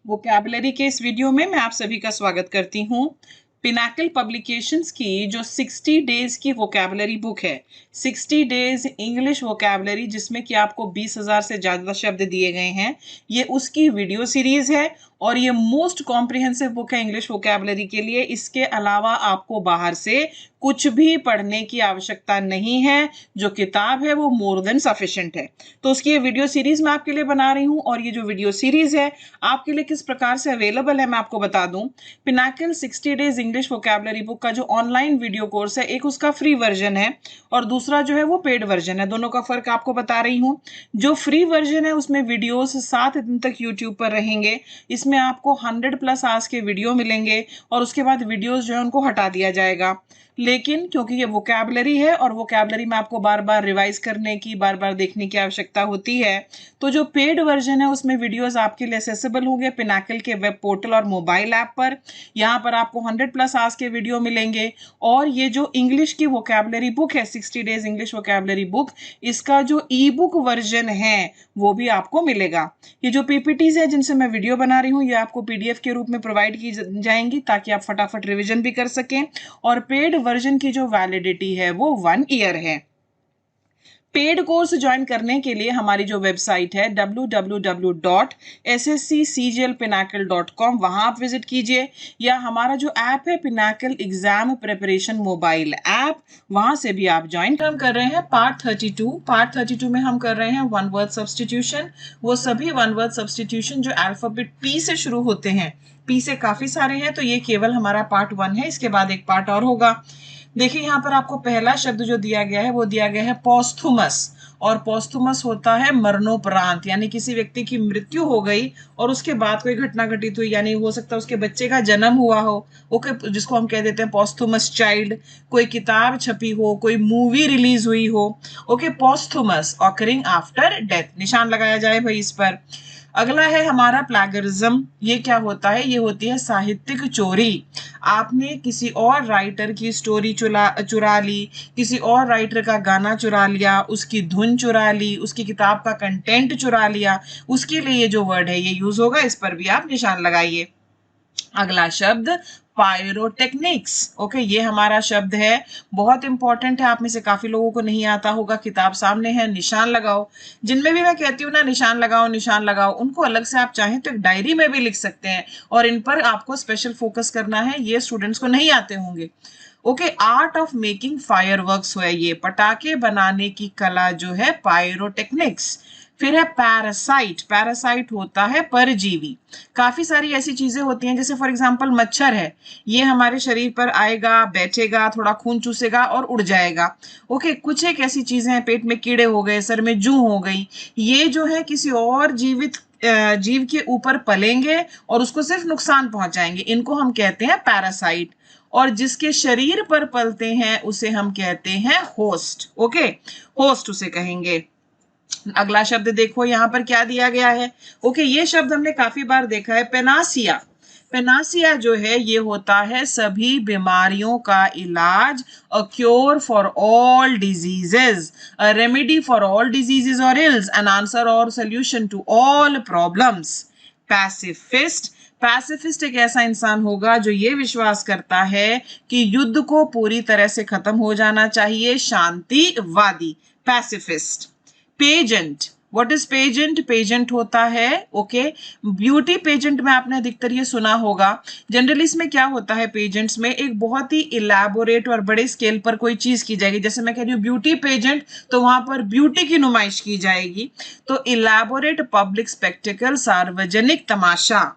Vocabulary के इस video में मैं आप सभी का स्वागत करती हूँ। पिनाकल पब्लिकेशंस की जो 60 डेज की वोकैबुलरी बुक है, 60 डेज इंग्लिश वोकैबुलरी, जिसमें कि आपको 20,000 से ज़्यादा शब्द दिए गए हैं, ये उसकी वीडियो सीरीज है और ये मोस्ट कॉम्प्रिहेंसिव बुक है इंग्लिश वोकैबुलरी के लिए। इसके अलावा आपको बाहर से कुछ भी पढ़ने की आवश्यकता नहीं है। जो किताब है वो मोर देन सफिशिएंट है। तो उसकी ये वीडियो सीरीज मैं आपके लिए बना रही हूँ और ये जो वीडियो सीरीज है आपके लिए किस प्रकार से अवेलेबल है मैं आपको बता दूं। Pinnacle 60 days English vocabulary book का जो ऑनलाइन वीडियो कोर्स है, एक उसका फ्री वर्जन है और दूसरा जो है वो पेड वर्जन है। दोनों का फर्क आपको बता रही हूँ। जो फ्री वर्जन है उसमें वीडियोस 7 दिन तक यूट्यूब पर रहेंगे। इसमें आपको 100+ आवर्स के वीडियो मिलेंगे और उसके बाद वीडियोस जो है उनको हटा दिया जाएगा। लेकिन क्योंकि ये वोकैबुलरी है और वोकैबुलरी में आपको बार बार रिवाइज करने की, बार बार देखने की आवश्यकता होती है, तो जो पेड वर्जन है उसमें वीडियोस आपके लिए एक्सेसिबल होंगे पिनाकल के वेब पोर्टल और मोबाइल ऐप पर। यहाँ पर आपको 100+ आवर्स के वीडियो मिलेंगे और ये जो इंग्लिश की वोकैबुलरी बुक है, 60 डेज इंग्लिश वोकैबुलरी बुक, इसका जो ई बुक वर्जन है वो भी आपको मिलेगा। ये जो पीपीटीज है जिनसे मैं वीडियो बना रही हूँ, ये आपको पीडीएफ के रूप में प्रोवाइड की जाएंगी ताकि आप फटाफट रिविजन भी कर सकें। और पेड वर्जन की जो वैलिडिटी है वो 1 ईयर है। पेड कोर्स ज्वाइन करने के लिए हमारी जो वेबसाइट है www.ssccglpinacle.com, वहां आप विजिट कीजिए, या हमारा जो ऐप है Pinnacle exam preparation mobile app, वहां से भी आप ज्वाइन कर रहे हैं। पार्ट 32 में हम कर रहे हैं वन वर्ड सब्सटीट्यूशन। वो सभी वन वर्ड सब्सटीट्यूशन जो अल्फाबेट पी से शुरू होते हैं, पी से काफी सारे हैं, तो ये केवल हमारा पार्ट 1 है। इसके बाद एक पार्ट और होगा। देखिए यहाँ पर आपको पहला शब्द जो दिया गया है वो दिया गया है पोस्थुमस, और पोस्थुमस होता है मरणोपरांत, यानी किसी व्यक्ति की मृत्यु हो गई और उसके बाद कोई घटना घटित हुई, यानी हो सकता है उसके बच्चे का जन्म हुआ हो, ओके, जिसको हम कह देते हैं पोस्थुमस चाइल्ड। कोई किताब छपी हो, कोई मूवी रिलीज हुई हो, ओके, पोस्थुमस ऑकरिंग आफ्टर डेथ, निशान लगाया जाए भाई इस पर। अगला है हमारा प्लैगरिज्म। ये क्या होता है? ये होती है साहित्यिक चोरी। आपने किसी और राइटर की स्टोरी चुरा ली, किसी और राइटर का गाना चुरा लिया, उसकी धुन चुरा ली, उसकी किताब का कंटेंट चुरा लिया, उसके लिए ये जो वर्ड है ये यूज होगा। इस पर भी आप निशान लगाइए। अगला शब्द पायरोटेक्निक्स, ओके, ये हमारा शब्द है, बहुत इंपॉर्टेंट है। आप में से काफी लोगों को नहीं आता होगा। किताब सामने है, निशान लगाओ। जिनमें भी मैं कहती हूँ ना निशान लगाओ, उनको अलग से आप चाहें तो एक डायरी में भी लिख सकते हैं और इन पर आपको स्पेशल फोकस करना है। ये स्टूडेंट्स को नहीं आते होंगे। Okay, art of making fireworks है, ये पटाखे बनाने की कला जो है, पायरोटेक्निक्स। फिर है पैरासाइट। पैरासाइट होता है परजीवी। काफी सारी ऐसी चीजें होती हैं, जैसे फॉर एग्जांपल मच्छर है, ये हमारे शरीर पर आएगा, बैठेगा, थोड़ा खून चूसेगा और उड़ जाएगा। ओके, कुछ एक ऐसी चीजें हैं, पेट में कीड़े हो गए, सर में जू हो गई, ये जो है किसी और जीव के ऊपर पलेंगे और उसको सिर्फ नुकसान पहुंचाएंगे, इनको हम कहते हैं पैरासाइट। और जिसके शरीर पर पलते हैं उसे हम कहते हैं होस्ट। ओके, होस्ट उसे कहेंगे। अगला शब्द देखो यहाँ पर क्या दिया गया है। ओके, ये शब्द हमने काफी बार देखा है, पेनासिया। पेनासिया जो है ये होता है सभी बीमारियों का इलाज, a cure for all diseases, a remedy for all diseases और इल्स, एन आंसर और solution to all problems. Pacifist. Pacifist एक ऐसा इंसान होगा जो ये विश्वास करता है कि युद्ध को पूरी तरह से खत्म हो जाना चाहिए, शांतिवादी, pacifist. Pageant, what is pageant? Pageant होता है, ओके, ब्यूटी पेजेंट में आपने अधिकतर ये सुना होगा। जनरली इसमें क्या होता है, पेजेंट्स में एक बहुत ही इलैबोरेट और बड़े स्केल पर कोई चीज की जाएगी। जैसे मैं कह रही हूँ ब्यूटी पेजेंट, तो वहां पर ब्यूटी की नुमाइश की जाएगी। तो इलैबोरेट पब्लिक स्पेक्टिकल, सार्वजनिक तमाशा।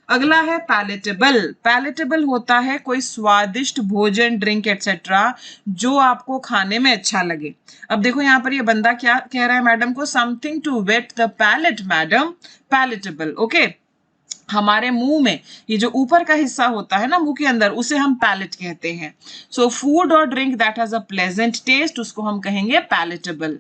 अगला है पैलेटेबल। पैलेटेबल होता है कोई स्वादिष्ट भोजन, ड्रिंक एटसेट्रा जो आपको खाने में अच्छा लगे। अब देखो यहाँ पर ये बंदा क्या कह रहा है मैडम को, something to whet the palate madam, palatable. Okay, हमारे मुंह में ये जो ऊपर का हिस्सा होता है ना मुंह के अंदर, उसे हम पैलेट कहते हैं। सो फूड और drink that has a pleasant taste, उसको हम कहेंगे पैलेटेबल।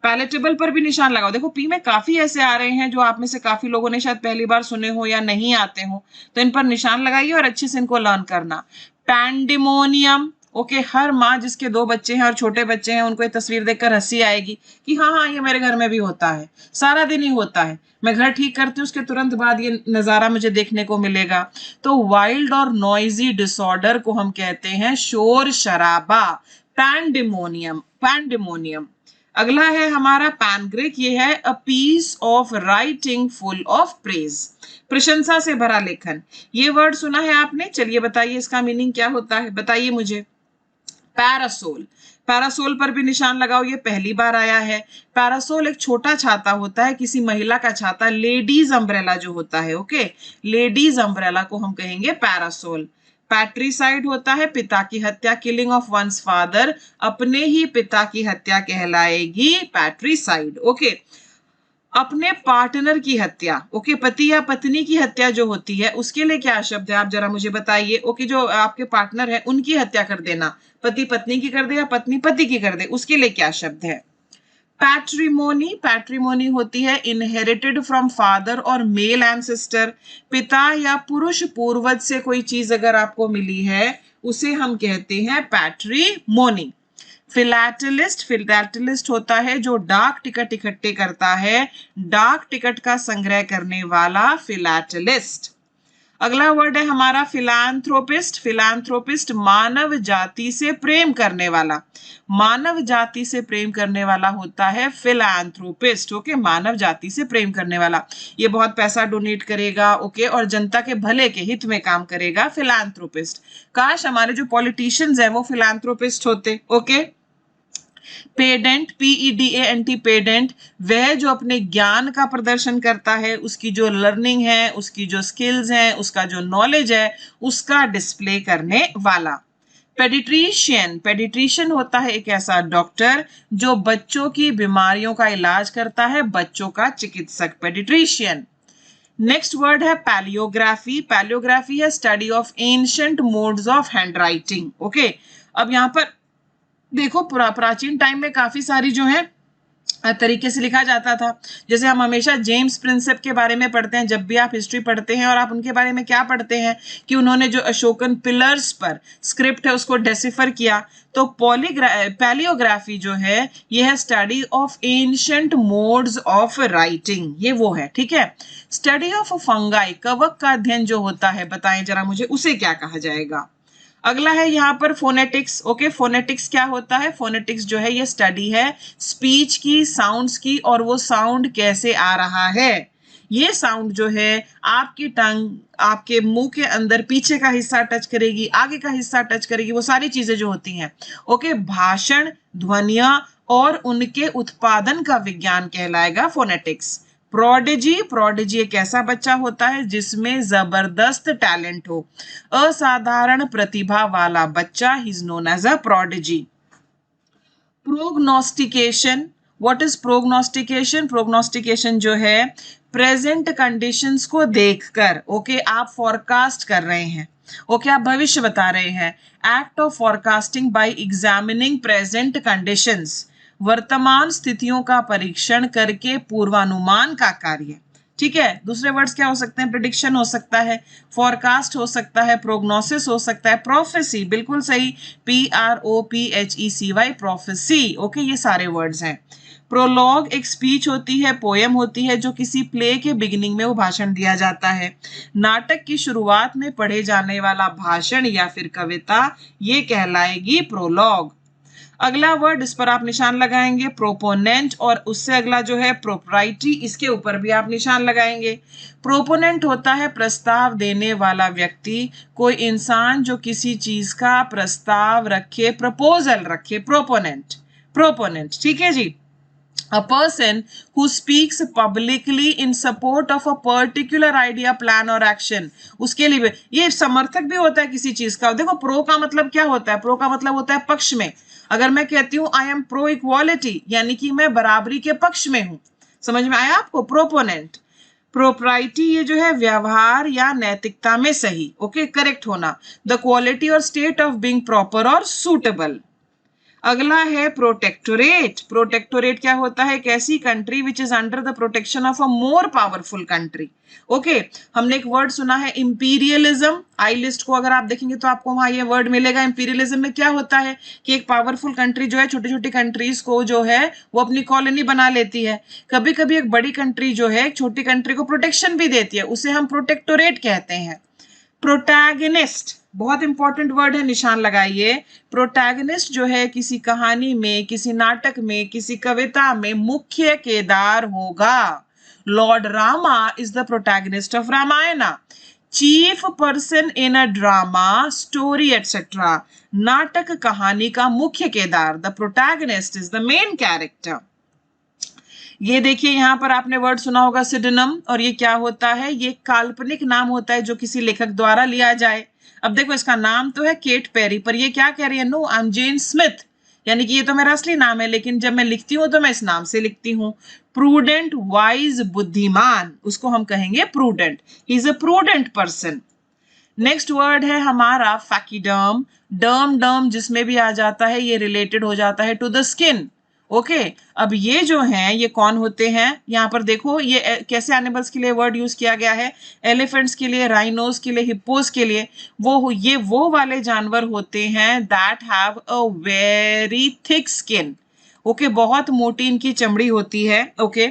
पैलेटेबल पर भी निशान लगाओ। देखो पी में काफी ऐसे आ रहे हैं जो आप में से काफी लोगों ने शायद पहली बार सुने हो या नहीं आते हो, तो इन पर निशान लगाइए और अच्छे से इनको लर्न करना। पैंडेमोनियम, ओके हर माँ जिसके 2 बच्चे हैं और छोटे बच्चे हैं उनको ये तस्वीर देखकर हंसी आएगी कि हाँ हाँ ये मेरे घर में भी होता है, सारा दिन ही होता है, मैं घर ठीक करती हूँ उसके तुरंत बाद ये नजारा मुझे देखने को मिलेगा। तो वाइल्ड और नॉइजी डिसऑर्डर को हम कहते हैं शोर शराबा, पैंडेमोनियम, पैंडेमोनियम। अगला है हमारा पैनग्रिक, ये है a piece of writing full of praise, प्रशंसा से भरा लेखन। ये वर्ड सुना है आपने? चलिए बताइए इसका मीनिंग क्या होता है, बताइए मुझे। पैरासोल, पैरासोल पर भी निशान लगाओ, ये पहली बार आया है। पैरासोल एक छोटा छाता होता है, किसी महिला का छाता, लेडीज अम्ब्रेला जो होता है, ओके, लेडीज अम्ब्रेला को हम कहेंगे पैरासोल। पैट्रीसाइड होता है पिता की हत्या, किलिंग ऑफ वंस फादर, अपने ही पिता की हत्या कहलाएगी पैट्रीसाइड, ओके। अपने पार्टनर की हत्या, ओके, पति या पत्नी की हत्या जो होती है उसके लिए क्या शब्द है, आप जरा मुझे बताइए। ओके, जो आपके पार्टनर है उनकी हत्या कर देना, पति पत्नी की कर दे या पत्नी पति की कर दे, उसके लिए क्या शब्द है। पैट्रीमोनी, पैट्रीमोनी होती है इनहेरिटेड फ्रॉम फादर और मेल एंसेस्टर, पिता या पुरुष पूर्वज से कोई चीज अगर आपको मिली है उसे हम कहते हैं पैट्रीमोनी। फिलैटलिस्ट, फिलैटलिस्ट होता है जो डाक टिकट इकट्ठे करता है, डाक टिकट का संग्रह करने वाला फिलैटलिस्ट। अगला वर्ड है हमारा फिलैंथ्रोपिस्ट, फिलैंथ्रोपिस्ट मानव जाति से प्रेम करने वाला, मानव जाति से प्रेम करने वाला होता है फिलैंथ्रोपिस्ट, ओके, मानव जाति से प्रेम करने वाला, ये बहुत पैसा डोनेट करेगा, ओके, और जनता के भले के हित में काम करेगा, फिलैंथ्रोपिस्ट। काश हमारे जो पॉलिटिशियंस हैं वो फिलैंथ्रोपिस्ट होते, ओके। पेडेंट, PEDANT, पेडेंट, वह जो अपने ज्ञान का प्रदर्शन करता है, उसकी जो लर्निंग है, उसकी जो स्किल्स हैं, उसका जो नॉलेज है, उसका डिस्प्ले करने वाला। पेडिट्रिशियन, पेडिट्रिशियन होता है एक ऐसा डॉक्टर जो बच्चों की बीमारियों का इलाज करता है, बच्चों का चिकित्सक, पेडिट्रिशियन। नेक्स्ट वर्ड है पैलियोग्राफी, पैलियोग्राफी है study of ancient modes of handwriting, okay. अब यहाँ पर देखो प्राचीन टाइम में काफी सारी जो है तरीके से लिखा जाता था, जैसे हम हमेशा जेम्स प्रिंसेप के बारे में पढ़ते हैं, जब भी आप हिस्ट्री पढ़ते हैं और आप उनके बारे में क्या पढ़ते हैं कि उन्होंने जो अशोकन पिलर्स पर स्क्रिप्ट है उसको डेसिफर किया। तो पैलियोग्राफी जो है ये है study of ancient modes of writing, ये वो है, ठीक है। स्टडी ऑफ फंगाई, कवक का अध्ययन जो होता है, बताएं जरा मुझे उसे क्या कहा जाएगा। अगला है यहाँ पर फोनेटिक्स, ओके, फोनेटिक्स क्या होता है, फोनेटिक्स जो है ये स्टडी है स्पीच की, साउंड्स की, और वो साउंड कैसे आ रहा है, ये साउंड जो है आपकी टंग आपके मुंह के अंदर पीछे का हिस्सा टच करेगी, आगे का हिस्सा टच करेगी, वो सारी चीजें जो होती हैं, ओके, भाषण, ध्वनियां और उनके उत्पादन का विज्ञान कहलाएगा फोनेटिक्स। प्रोडिजी, प्रोडिजी एक ऐसा बच्चा होता है जिसमें जबरदस्त टैलेंट हो, असाधारण प्रतिभा वाला बच्चा, he is known as a prodigy. Prognostication, what is prognostication, prognostication जो है प्रेजेंट कंडीशंस को देखकर, ओके, आप फॉरकास्ट कर रहे हैं, ओके, आप भविष्य बता रहे हैं, act of forecasting bye examining present conditions, वर्तमान स्थितियों का परीक्षण करके पूर्वानुमान का कार्य, ठीक है। दूसरे वर्ड्स क्या हो सकते हैं, प्रेडिक्शन हो सकता है, फॉरकास्ट हो सकता है, प्रोग्नोसिस हो सकता है, प्रोफेसी, बिल्कुल सही, PROPHECY, प्रोफेसी, ओके, ये सारे वर्ड्स हैं। प्रोलॉग एक स्पीच होती है, पोएम होती है, जो किसी प्ले के बिगिनिंग में वो भाषण दिया जाता है। नाटक की शुरुआत में पढ़े जाने वाला भाषण या फिर कविता, ये कहलाएगी प्रोलॉग। अगला वर्ड इस पर आप निशान लगाएंगे प्रोपोनेंट, और उससे अगला जो है प्रोप्राइटी, इसके ऊपर भी आप निशान लगाएंगे। प्रोपोनेंट होता है प्रस्ताव देने वाला व्यक्ति, कोई इंसान जो किसी चीज का प्रस्ताव रखे, प्रपोजल रखे, प्रोपोनेंट, प्रोपोनेंट, ठीक है जी। A person who speaks publicly in support of a particular idea, plan or action, उसके लिए ये समर्थक भी होता है किसी चीज का। देखो प्रो का मतलब क्या होता है, प्रो का मतलब होता है पक्ष में। अगर मैं कहती हूँ आई एम प्रो इक्वालिटी, यानी कि मैं बराबरी के पक्ष में हूं, समझ में आया आपको, प्रोपोनेंट। प्रोप्राइटी ये जो है व्यवहार या नैतिकता में सही, ओके, करेक्ट होना, द क्वालिटी और स्टेट ऑफ बीइंग प्रॉपर और सूटेबल। अगला है प्रोटेक्टोरेट। प्रोटेक्टोरेट क्या होता है? एक ऐसी country which is under the protection of a more powerful country. Okay, हमने एक वर्ड सुना है इंपीरियलिज्म। आई लिस्ट को अगर आप देखेंगे तो आपको वहां ये वर्ड मिलेगा। इंपीरियलिज्म में क्या होता है कि एक पावरफुल कंट्री जो है छोटी छोटी कंट्रीज को जो है वो अपनी कॉलोनी बना लेती है। कभी कभी एक बड़ी कंट्री जो है एक छोटी कंट्री को प्रोटेक्शन भी देती है, उसे हम प्रोटेक्टोरेट कहते हैं। प्रोटैगनिस्ट बहुत इंपॉर्टेंट वर्ड है, निशान लगाइए। प्रोटैगनिस्ट जो है किसी कहानी में, किसी नाटक में, किसी कविता में मुख्य किरदार होगा। Lord Rama is the protagonist of Ramayana. Chief person in a drama, story etcetera. नाटक कहानी का मुख्य किरदार, the protagonist is the main character. ये देखिए यहाँ पर आपने वर्ड सुना होगा सिडोनिम, और ये क्या होता है? ये काल्पनिक नाम होता है जो किसी लेखक द्वारा लिया जाए। अब देखो इसका नाम तो है केट पेरी, पर ये क्या कह रही है? No, I am Jane Smith, यानी कि ये तो मेरा असली नाम है, लेकिन जब मैं लिखती हूँ तो मैं इस नाम से लिखती हूँ। प्रूडेंट, वाइज, बुद्धिमान, उसको हम कहेंगे prudent. He is a prudent person. Next word है हमारा फैकिडर्म। डर्म डर्म जिसमें भी आ जाता है ये रिलेटेड हो जाता है टू द स्किन। ओके, अब ये जो हैं ये कौन होते हैं? यहाँ पर देखो ये कैसे एनिमल्स के लिए वर्ड यूज किया गया है। एलिफेंट्स के लिए, राइनोस के लिए, हिप्पोस के लिए। ये वो वाले जानवर होते हैं that have a very thick skin. Okay, बहुत मोटी इनकी चमड़ी होती है। ओके,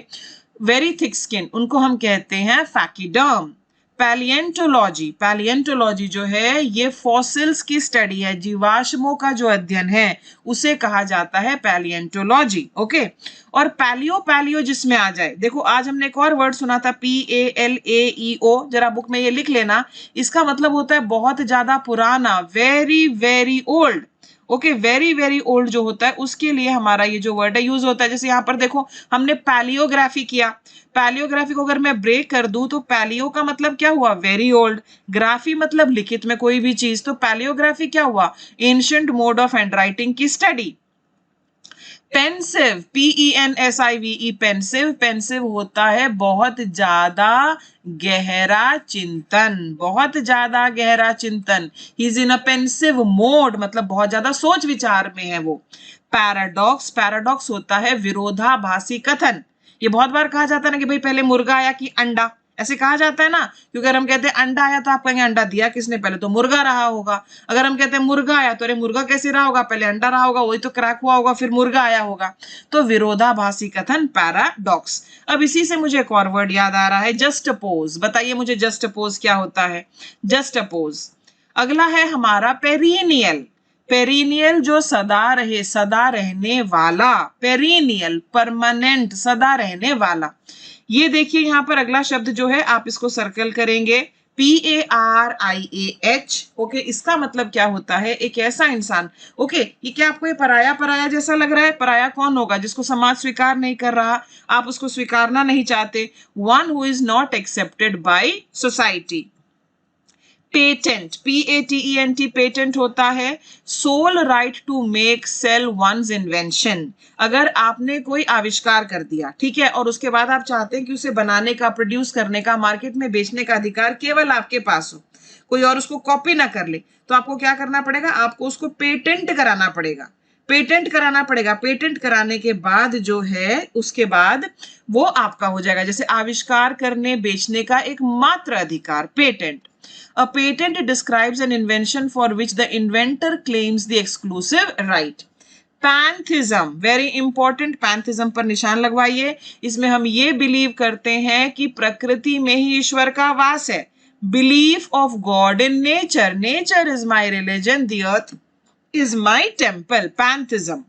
वेरी थिक स्किन, उनको हम कहते हैं फैकिडर्म। पैलिएंटोलॉजी, पैलिएंटोलॉजी जो है ये फॉसिल्स की स्टडी है, जीवाश्मों का जो अध्ययन है उसे कहा जाता है पैलिएंटोलॉजी। ओके, और पैलियो जिसमें आ जाए, देखो आज हमने एक और वर्ड सुना था PALAEO, जरा बुक में ये लिख लेना। इसका मतलब होता है बहुत ज्यादा पुराना, very very old. Okay, very very old जो होता है उसके लिए हमारा ये जो वर्ड है यूज होता है। जैसे यहाँ पर देखो हमने पैलियोग्राफी किया। पैलियोग्राफी को अगर मैं ब्रेक कर दूं तो पैलियो का मतलब क्या हुआ? Very old. ग्राफी मतलब लिखित में कोई भी चीज, तो पैलियोग्राफी क्या हुआ? एंशिएंट मोड ऑफ हैंडराइटिंग की study. Pensive, PENSIVE, pensive, pensive होता है बहुत ज्यादा गहरा चिंतन, बहुत ज्यादा गहरा चिंतन। He is in a pensive mode, मतलब बहुत ज्यादा सोच विचार में है वो। पैराडॉक्स, पैराडॉक्स होता है विरोधाभासी कथन। ये बहुत बार कहा जाता है ना कि भाई पहले मुर्गा आया कि अंडा, ऐसे कहा जाता है ना, क्योंकि अगर हम कहते हैं अंडा आया तो आप कहेंगे अंडा दिया किसने? पहले तो मुर्गा रहा होगा। अगर हम कहते हैं मुर्गा आया तो अरे मुर्गा कैसे रहा होगा? पहले अंडा रहा होगा, वही तो क्रैक हुआ होगा, फिर मुर्गा आया होगा। तो विरोधाभासी कथन, पैराडॉक्स। अब इसी से मुझे एक और वर्ड याद आ रहा है, जस्ट अपोज। बताइए मुझे जस्ट अपोज क्या होता है? Just oppose. अगला है हमारा पेरिनियल। पेरिनियल जो सदा रहे, सदा रहने वाला। पेरिनियल, परमानेंट, सदा रहने वाला। ये देखिए यहाँ पर अगला शब्द जो है आप इसको सर्कल करेंगे, PARIAH। ओके, इसका मतलब क्या होता है? एक ऐसा इंसान। ओके, ये क्या आपको ये पराया पराया जैसा लग रहा है? पराया कौन होगा? जिसको समाज स्वीकार नहीं कर रहा, आप उसको स्वीकारना नहीं चाहते। One who is not accepted by society. Patent, PATENT, patent होता है sole right to make sell one's invention. अगर आपने कोई आविष्कार कर दिया, ठीक है, और उसके बाद आप चाहते हैं कि उसे बनाने का, प्रोड्यूस करने का, मार्केट में बेचने का अधिकार केवल आपके पास हो, कोई और उसको कॉपी ना कर ले, तो आपको क्या करना पड़ेगा? आपको उसको पेटेंट कराना पड़ेगा। पेटेंट कराना पड़ेगा। पेटेंट कराने के बाद जो है उसके बाद वो आपका हो जाएगा। जैसे आविष्कार करने, बेचने का एक मात्र अधिकार, patent. A patent describes an invention for which the inventor claims the exclusive right. Pantheism, very important. Pantheism पर निशान लगवाइए। इसमें हम ये बिलीव करते हैं कि प्रकृति में ही ईश्वर का वास है। Belief of God in nature. Nature is my religion, the earth is my temple. Pantheism.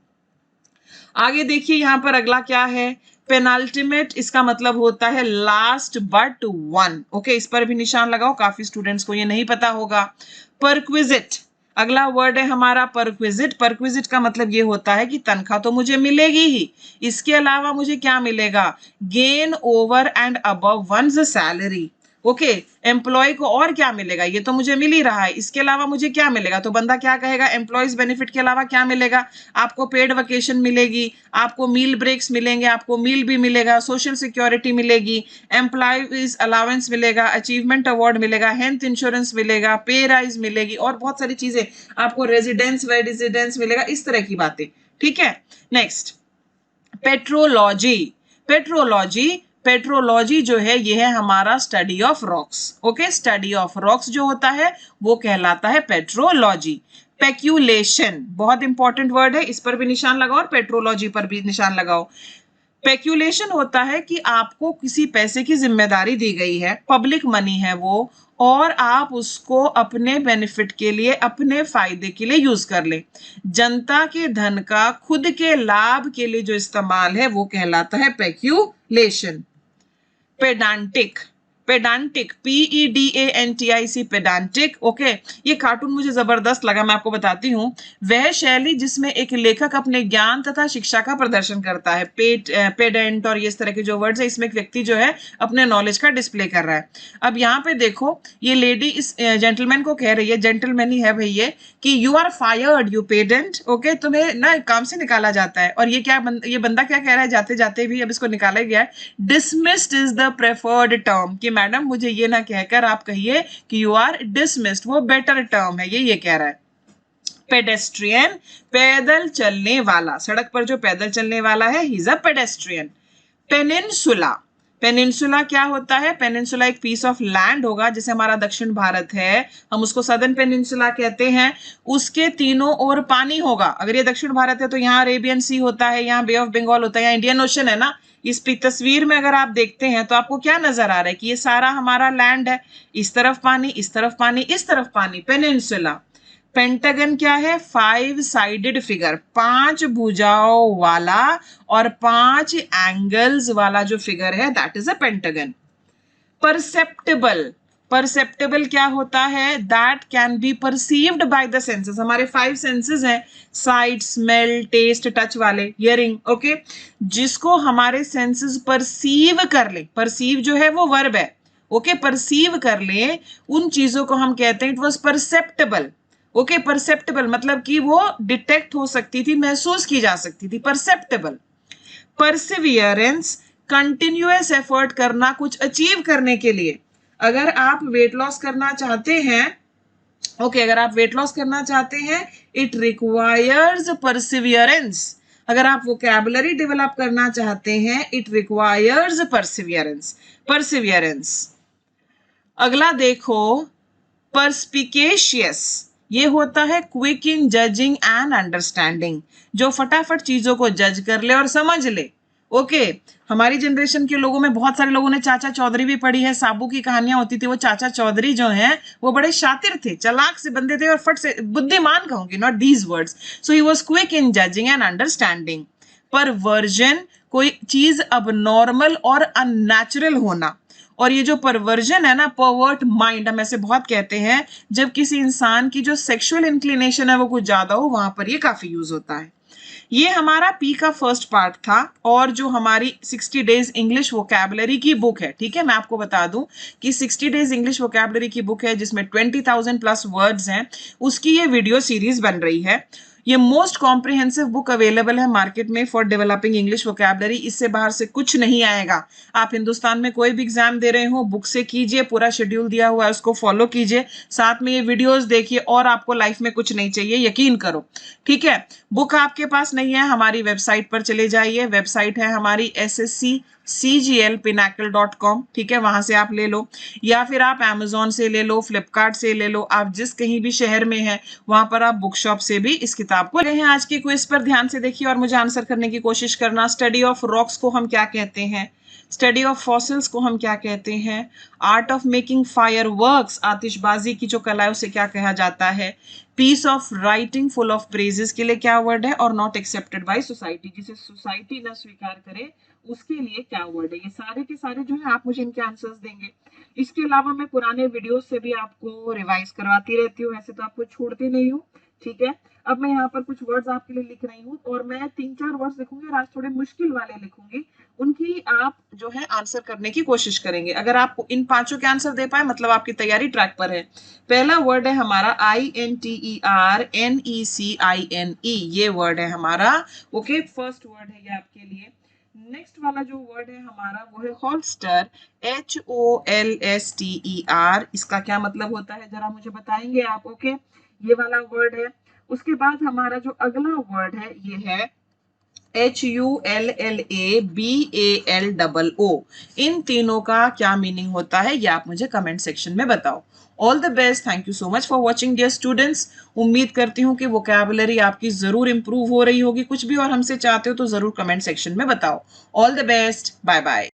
आगे देखिए यहाँ पर अगला क्या है? पेनाल्टिमेट, इसका मतलब होता है लास्ट बट वन। ओके, इस पर भी निशान लगाओ, काफी स्टूडेंट्स को ये नहीं पता होगा। परक्विजिट, अगला वर्ड है हमारा परक्विजिट। परक्विजिट का मतलब ये होता है कि तनख्वाह तो मुझे मिलेगी ही, इसके अलावा मुझे क्या मिलेगा? Gain over and above one's salary. Okay, employ को और क्या मिलेगा? ये तो मुझे मिल ही रहा है, इसके अलावा मुझे क्या मिलेगा? तो बंदा क्या कहेगा? एम्प्लॉयज बेनिफिट के अलावा क्या मिलेगा? आपको पेड वेकेशन मिलेगी, आपको मील ब्रेक्स मिलेंगे, आपको मील भी मिलेगा, सोशल सिक्योरिटी मिलेगी, एम्प्लॉयज अलाउंस मिलेगा, अचीवमेंट अवार्ड मिलेगा, हेल्थ इंश्योरेंस मिलेगा, पे राइज मिलेगी और बहुत सारी चीजें, आपको रेजिडेंस रेजिडेंस मिलेगा, इस तरह की बातें। ठीक है। Next, petrology. पेट्रोलॉजी, पेट्रोलॉजी जो है ये है हमारा study of rocks. Okay, study of rocks जो होता है वो कहलाता है पेट्रोलॉजी। पेक्यूलेशन बहुत इंपॉर्टेंट वर्ड है, इस पर भी निशान लगाओ और पेट्रोलॉजी पर भी निशान लगाओ। पेक्यूलेशन होता है कि आपको किसी पैसे की जिम्मेदारी दी गई है, पब्लिक मनी है वो, और आप उसको अपने बेनिफिट के लिए, अपने फायदे के लिए यूज कर ले। जनता के धन का खुद के लाभ के लिए जो इस्तेमाल है वो कहलाता है पेक्यूलेशन। पेडांटिक, पेडांटिक, PEDANTIC, पेडांटिक। ओके, ये कार्टून मुझे जबरदस्त लगा, मैं आपको बताती हूँ। वह शैली जिसमें एक लेखक अपने ज्ञान तथा शिक्षा का प्रदर्शन करता है। पेडेंट और ये इस तरह के जो वर्ड्स है, इसमें एक व्यक्ति जो है अपने नॉलेज का डिस्प्ले कर रहा है। अब यहाँ पे देखो, ये लेडी इस जेंटलमैन को कह रही है, जेंटलमैन ही है भाई ये, कि you are fired you pedant. Okay, तुम्हें ना काम से निकाला जाता है। और ये क्या ये बंदा क्या कह रहा है जाते जाते भी, अब इसको निकाला गया है, dismissed is the preferred term, कि मैडम मुझे ये ना कहकर आप कहिए कि यू आर डिसमिस्ड, वो बेटर टर्म है, ये कह रहा है। पेडेस्ट्रियन, पैदल चलने वाला, सड़क पर जो पैदल चलने वाला है, he is a pedestrian. Peninsula, peninsula क्या होता है? पेनिनसुला एक पीस ऑफ लैंड होगा, जैसे हमारा दक्षिण भारत है, हम उसको सदर्न पेनिनसुला कहते हैं। उसके तीनों ओर पानी होगा। अगर ये दक्षिण भारत है तो यहाँ अरेबियन सी होता है, यहाँ बे ऑफ बंगाल होता है, यहाँ इंडियन ओशन है ना। इस तस्वीर में अगर आप देखते हैं तो आपको क्या नजर आ रहा है कि ये सारा हमारा लैंड है, इस तरफ पानी, इस तरफ पानी, इस तरफ पानी, पेनिनसुला। पेंटागन क्या है? 5 साइडेड फिगर, 5 भुजाओं वाला और 5 एंगल्स वाला जो फिगर है, that is a pentagon. Perceptible, perceptible क्या होता है? That can be perceived by the senses. हमारे 5 सेंसेस हैं, साइट, स्मेल, टेस्ट, टच वाले, हियरिंग। ओके, जिसको हमारे सेंसेस परसीव कर ले, परसीव जो है वो वर्ब है। ओके, परसीव कर ले, उन चीजों को हम कहते हैं it was perceptible. Okay, perceptible मतलब कि वो डिटेक्ट हो सकती थी, महसूस की जा सकती थी, परसेप्टेबल। परसिवियरेंस, कंटिन्यूअस एफर्ट करना कुछ अचीव करने के लिए। अगर आप वेट लॉस करना चाहते हैं, ओके, अगर आप वेट लॉस करना चाहते हैं, इट रिक्वायर्स परसिवियरेंस। अगर आप वोकैबुलरी डेवलप करना चाहते हैं, इट रिक्वायर्स परसिवियरेंस, परसिवियरेंस। अगला देखो, परस्पिकेशियस, ये होता है quick in judging and understanding, जो फटाफट चीजों को जज कर ले और समझ ले। ओके, हमारी जनरेशन के लोगों में बहुत सारे लोगों ने चाचा चौधरी भी पढ़ी है, साबू की कहानियां होती थी। वो चाचा चौधरी जो हैं वो बड़े शातिर थे, चालाक से बंदे थे और फट से बुद्धिमान कहूंगी, not these words. So he was quick in judging and understanding. Perversion, कोई चीज अब नॉर्मल और अननेचुरल होना। और ये जो परवर्जन है ना, परवर्ट माइंड, हम ऐसे बहुत कहते हैं, जब किसी इंसान की जो सेक्सुअल इंक्लिनेशन है वो कुछ ज्यादा हो, वहां पर ये काफी यूज होता है। ये हमारा पी का फर्स्ट पार्ट था। और जो हमारी 60 डेज इंग्लिश वोकैबुलरी की बुक है, ठीक है, मैं आपको बता दूं कि 60 डेज इंग्लिश वोकैबुलरी की बुक है जिसमें 20,000 प्लस वर्ड्स हैं, उसकी ये वीडियो सीरीज बन रही है। ये मोस्ट कॉम्प्रिहेंसिव बुक अवेलेबल है मार्केट में फॉर डेवलपिंग इंग्लिश वोकैबुलरी। इससे बाहर से कुछ नहीं आएगा। आप हिंदुस्तान में कोई भी एग्जाम दे रहे हो, बुक से कीजिए, पूरा शेड्यूल दिया हुआ है उसको फॉलो कीजिए, साथ में ये वीडियोस देखिए, और आपको लाइफ में कुछ नहीं चाहिए, यकीन करो। ठीक है, बुक आपके पास नहीं है, हमारी वेबसाइट पर चले जाइए। वेबसाइट है हमारी sscglpinacle.com, ठीक है, वहां से आप ले लो, या फिर आप Amazon से ले लो, फ्लिपकार्ट से ले लो, आप जिस कहीं भी शहर में है वहां पर आप बुक शॉप से भी इस किताब को ले। आज के क्विज पर ध्यान से देखिए और मुझे आंसर करने की कोशिश करना। स्टडी ऑफ रॉक्स को हम क्या कहते हैं? स्टडी ऑफ फॉसिल्स को हम क्या कहते हैं? आर्ट ऑफ मेकिंग फायरवर्क्स, आतिशबाजी की जो कला है उसे क्या कहा जाता है? Piece of writing full of praises के लिए क्या वर्ड है? और नॉट एक्सेप्टेड बाय सोसाइटी, जिसे सोसाइटी न स्वीकार करे उसके लिए क्या वर्ड है? ये सारे के सारे जो है आप मुझे इनके आंसर्स देंगे। इसके अलावा मैं पुराने वीडियोस से भी आपको रिवाइज करवाती रहती हूँ, ऐसे तो आपको छोड़ती नहीं हूँ। ठीक है, अब मैं यहाँ पर कुछ वर्ड्स आपके लिए लिख रही हूँ और मैं 3-4 वर्ड्स लिखूंगी और आज थोड़े मुश्किल वाले लिखूंगी, उनकी आप जो है आंसर करने की कोशिश करेंगे। अगर आप इन 5 के आंसर दे पाए मतलब आपकी तैयारी ट्रैक पर है। पहला वर्ड है हमारा INTERNECINE, ये वर्ड है हमारा। ओके, फर्स्ट वर्ड है ये आपके लिए। नेक्स्ट वाला जो वर्ड है हमारा वो है होल्स्टर, HOLSTER। इसका क्या मतलब होता है जरा मुझे बताएंगे आप? ओके, ये वाला वर्ड है। उसके बाद हमारा जो अगला वर्ड है ये है HULLABALOO। इन तीनों का क्या मीनिंग होता है ये आप मुझे कमेंट सेक्शन में बताओ। All the best, thank you so much for watching dear students. उम्मीद करती हूँ कि वोकैबुलरी आपकी जरूर इंप्रूव हो रही होगी। कुछ भी और हमसे चाहते हो तो जरूर कमेंट सेक्शन में बताओ। All the best, bye bye.